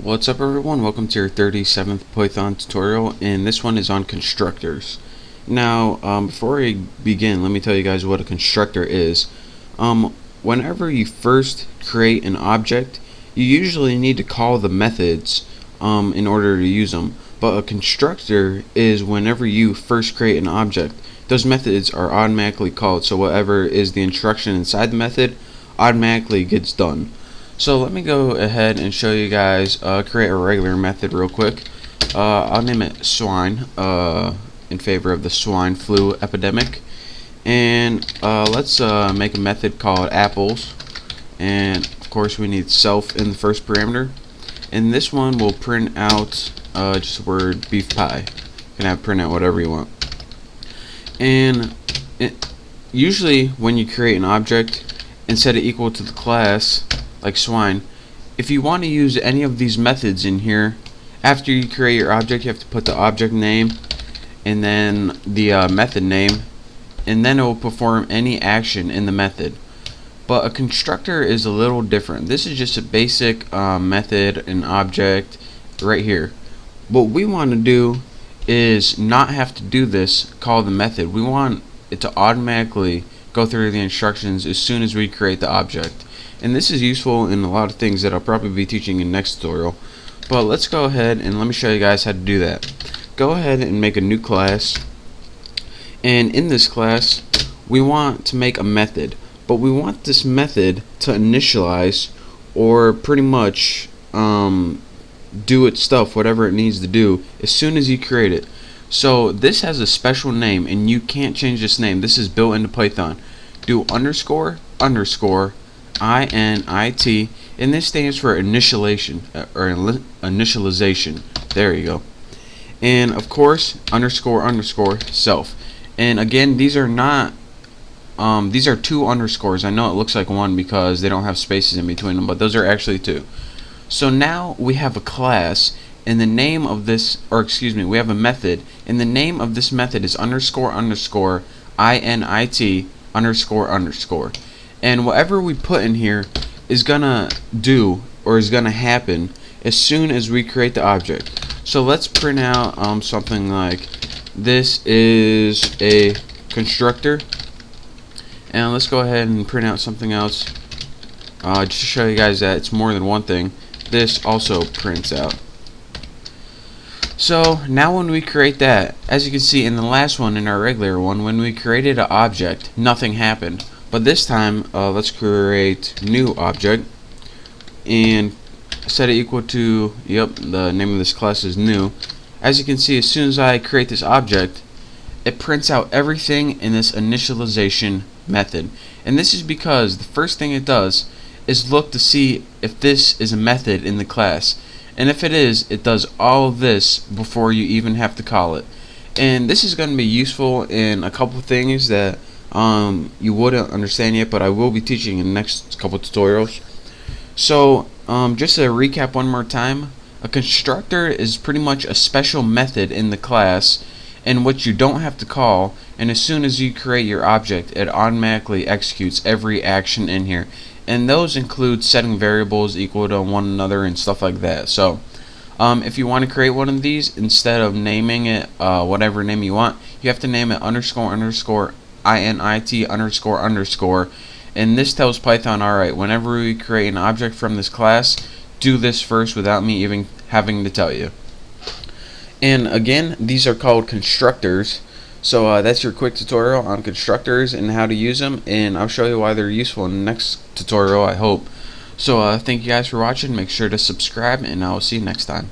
What's up everyone, welcome to your 37th Python tutorial, and this one is on constructors. Now, before I begin, let me tell you guys what a constructor is. Whenever you first create an object, you usually need to call the methods in order to use them. But a constructor is whenever you first create an object, those methods are automatically called, so whatever is the instruction inside the method automatically gets done. So let me go ahead and show you guys create a regular method real quick. I'll name it swine in favor of the swine flu epidemic, and let's make a method called apples, and of course we need self in the first parameter, and this one will print out just the word beef pie. You can have print out whatever you want. And usually when you create an object and set it equal to the class like swine, if you want to use any of these methods in here, after you create your object, you have to put the object name and then the method name, and then it will perform any action in the method. But a constructor is a little different. This is just a basic method and object right here. What we want to do is not have to do this, call the method. We want it to automatically go through the instructions as soon as we create the object. And this is useful in a lot of things that I'll probably be teaching in next tutorial. But let's go ahead and let me show you guys how to do that. Go ahead and make a new class, and in this class we want to make a method, but we want this method to initialize, or pretty much do its stuff, whatever it needs to do, as soon as you create it. So this has a special name and you can't change this name. This is built into Python. Do underscore underscore init, and this stands for initialization or initialization. There you go. And of course underscore underscore self. And again, these are not these are two underscores. I know it looks like one because they don't have spaces in between them, but those are actually two. So now we have a class, and the name of this, or excuse me, we have a method, and the name of this method is underscore underscore init underscore underscore. And whatever we put in here is gonna do, or is gonna happen, as soon as we create the object. So let's print out something like, this is a constructor, and let's go ahead and print out something else just to show you guys that it's more than one thing. This also prints out. So now when we create that, as you can see in the last one, in our regular one, when we created an object, nothing happened. But this time, let's create new object and set it equal to, the name of this class is new. As you can see, as soon as I create this object, it prints out everything in this initialization method. And this is because the first thing it does is look to see if this is a method in the class. And if it is, it does all of this before you even have to call it. And this is going to be useful in a couple things that you wouldn't understand yet, but I will be teaching in the next couple tutorials. So just to recap one more time, a constructor is pretty much a special method in the class in which you don't have to call, and as soon as you create your object, it automatically executes every action in here. And those include setting variables equal to one another and stuff like that. So if you want to create one of these, instead of naming it whatever name you want, you have to name it underscore underscore init underscore underscore, and this tells Python, alright, whenever we create an object from this class, do this first without me even having to tell you. And again, these are called constructors. So that's your quick tutorial on constructors and how to use them, and I'll show you why they're useful in the next tutorial, I hope. So thank you guys for watching. Make sure to subscribe, and I'll see you next time.